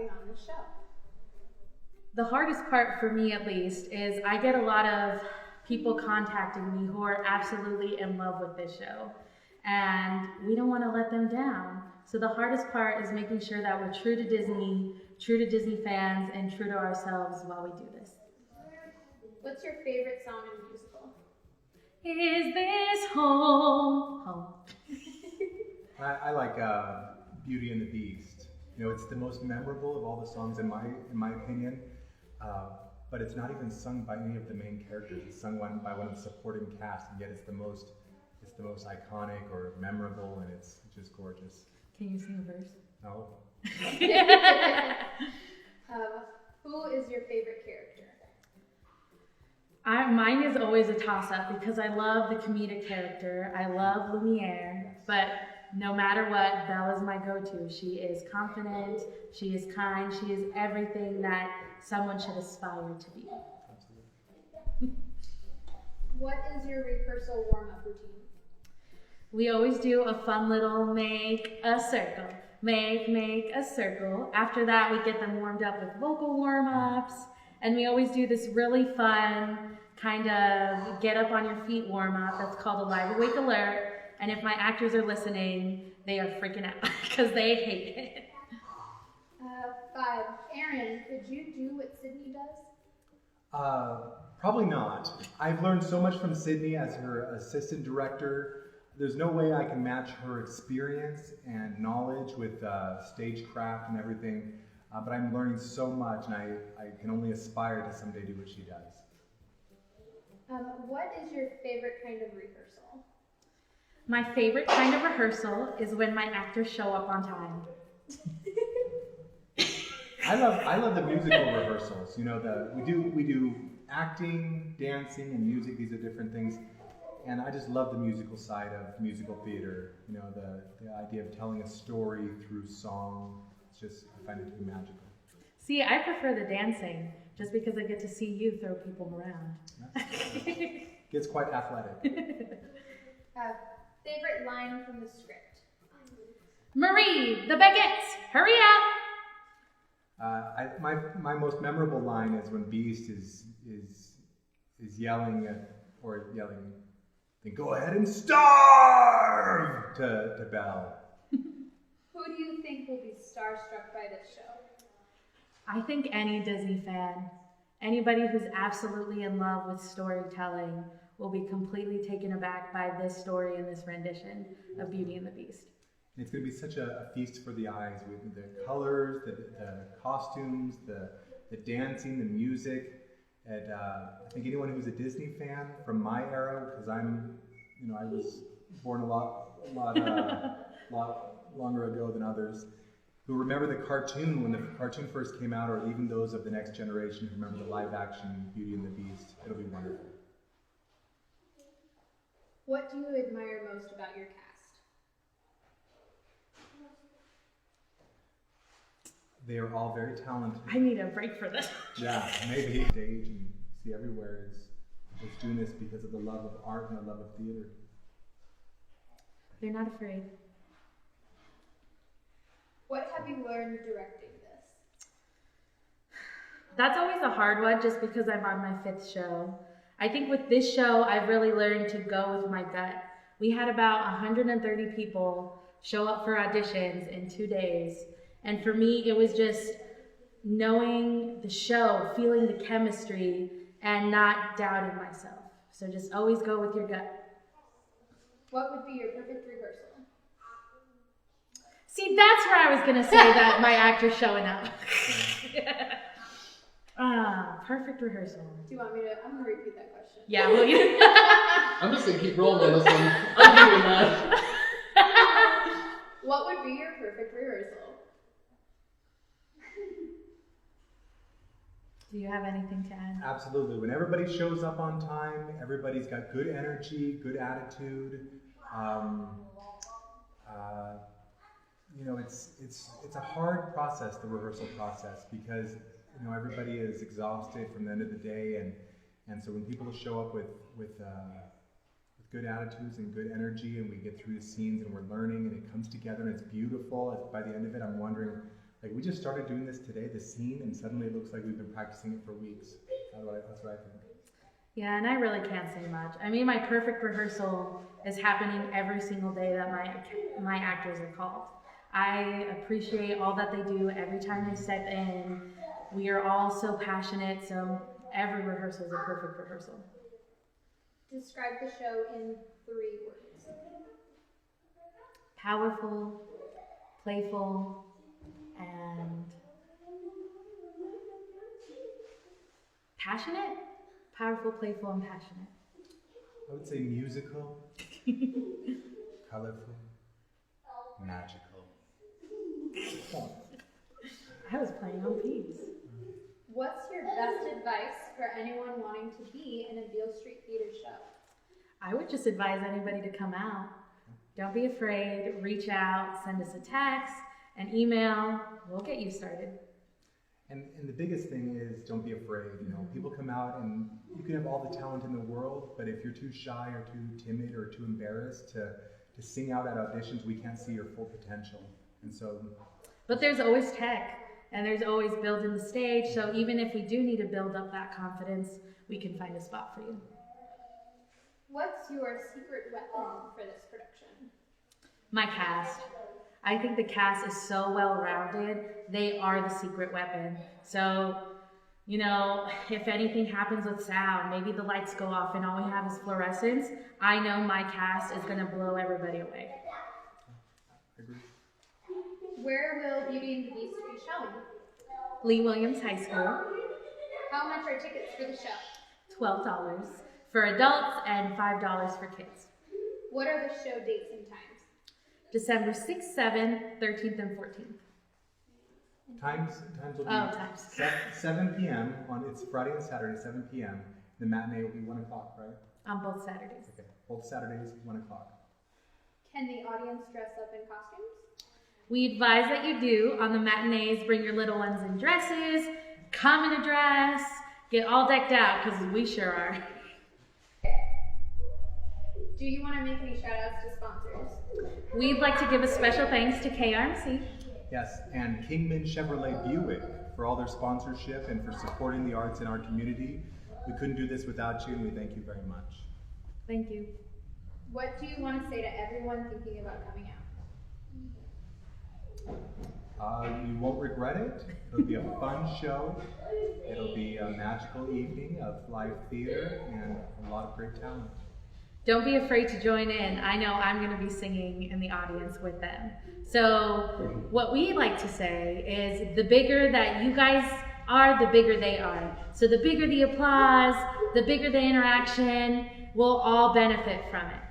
working on this show? The hardest part for me, at least, is I get a lot of people contacting me who are absolutely in love with this show, and we don't want to let them down. So the hardest part is making sure that we're true to Disney fans, and true to ourselves while we do this. What's your favorite song in the musical? Is this home? Home. I like Beauty and the Beast. You know, it's the most memorable of all the songs in my opinion. But it's not even sung by any of the main characters. It's sung by one of the supporting cast, and yet it's the most iconic or memorable, and it's just gorgeous. Can you sing a verse? No. Who is your favorite character? Mine is always a toss-up because I love the comedic character. I love Lumiere, but no matter what, Belle is my go-to. She is confident, she is kind, she is everything that someone should aspire to be. Absolutely. What is your rehearsal warm-up routine? We always do a fun little make a circle. Make a circle. After that, we get them warmed up with vocal warm-ups. And we always do this really fun kind of get up on your feet warm-up. That's called a live awake alert. And if my actors are listening, they are freaking out because they hate it. 5. Aaron, could you do what Sidney does? Probably not. I've learned so much from Sidney as her assistant director. There's no way I can match her experience and knowledge with stagecraft and everything. But I'm learning so much, and I can only aspire to someday do what she does. What is your favorite kind of rehearsal? My favorite kind of rehearsal is when my actors show up on time. I love the musical rehearsals. You know, we do acting, dancing, and music. These are different things, and I just love the musical side of musical theater. You know, the idea of telling a story through song. It's just, I find it to be magical. See, I prefer the dancing just because I get to see you throw people around. Gets quite athletic. Favorite line from the script? Marie, the baguettes, hurry up! My most memorable line is when Beast is yelling then go ahead and starve to Belle. Who do you think will be starstruck by this show? I think any Disney fan, anybody who's absolutely in love with storytelling, will be completely taken aback by this story and this rendition of Beauty and the Beast. It's going to be such a feast for the eyes with the colors, the costumes, the dancing, the music. And I think anyone who's a Disney fan from my era, because I was born a lot longer ago than others, who remember the cartoon when the cartoon first came out, or even those of the next generation who remember the live-action Beauty and the Beast. It'll be wonderful. What do you admire most about your cast? They are all very talented. I need a break for this. Yeah, maybe. Stage and see everywhere is doing this because of the love of art and the love of theater. They're not afraid. What have you learned directing this? That's always a hard one just because I'm on my 5th show. I think with this show, I've really learned to go with my gut. We had about 130 people show up for auditions in 2 days. And for me, it was just knowing the show, feeling the chemistry, and not doubting myself. So just always go with your gut. What would be your perfect rehearsal? See, that's where I was going to say that my actor's showing up. Perfect rehearsal. Do you want me to? I'm going to repeat that question. Yeah, will you? I'm just going to keep rolling on this one. I'm doing that. What would be your perfect rehearsal? Do you have anything to add? Absolutely. When everybody shows up on time, everybody's got good energy, good attitude. It's a hard process, the rehearsal process, because everybody is exhausted from the end of the day, and so when people show up with good attitudes and good energy, and we get through the scenes and we're learning and it comes together and it's beautiful. By the end of it, I'm wondering, Like, we just started doing this today, the scene, and suddenly it looks like we've been practicing it for weeks. That's what I think. Yeah, and I really can't say much. I mean, my perfect rehearsal is happening every single day that my actors are called. I appreciate all that they do every time they step in. We are all so passionate, so every rehearsal is a perfect rehearsal. Describe the show in 3 words. Powerful, playful, and passionate? Powerful, playful, and passionate. I would say musical, colorful, magical. I was playing on keys. What's your best advice for anyone wanting to be in a Beale Street Theater show? I would just advise anybody to come out. Don't be afraid, reach out, send us a text, an email, we'll get you started. And the biggest thing is, don't be afraid. You know, people come out and you can have all the talent in the world, but if you're too shy or too timid or too embarrassed to sing out at auditions, we can't see your full potential. And so. But there's always tech, and there's always building the stage, so even if we do need to build up that confidence, we can find a spot for you. What's your secret weapon for this production? My cast. I think the cast is so well-rounded. They are the secret weapon. So, you know, if anything happens with sound, maybe the lights go off and all we have is fluorescence, I know my cast is going to blow everybody away. I agree. Where will Beauty and the Beast be shown? Lee Williams High School, How much are tickets for the show? $12 for adults and $5 for kids. What are the show dates and times? December 6th, 7th, 13th, and 14th. Times will be times. 7 p.m. It's Friday and Saturday, 7 p.m. The matinee will be 1 o'clock, right? On both Saturdays. Okay, both Saturdays, 1 o'clock. Can the audience dress up in costumes? We advise that you do. On the matinees, bring your little ones in dresses, come in a dress, get all decked out, because we sure are. Do you want to make any shout outs to sponsors? We'd like to give a special thanks to KRMC. Yes, and Kingman Chevrolet Buick for all their sponsorship and for supporting the arts in our community. We couldn't do this without you, and we thank you very much. Thank you. What do you want to say to everyone thinking about coming out? You won't regret it. It'll be a fun show. It'll be a magical evening of live theater and a lot of great talent. Don't be afraid to join in. I know I'm going to be singing in the audience with them. So what we like to say is the bigger that you guys are, the bigger they are. So the bigger the applause, the bigger the interaction, we'll all benefit from it.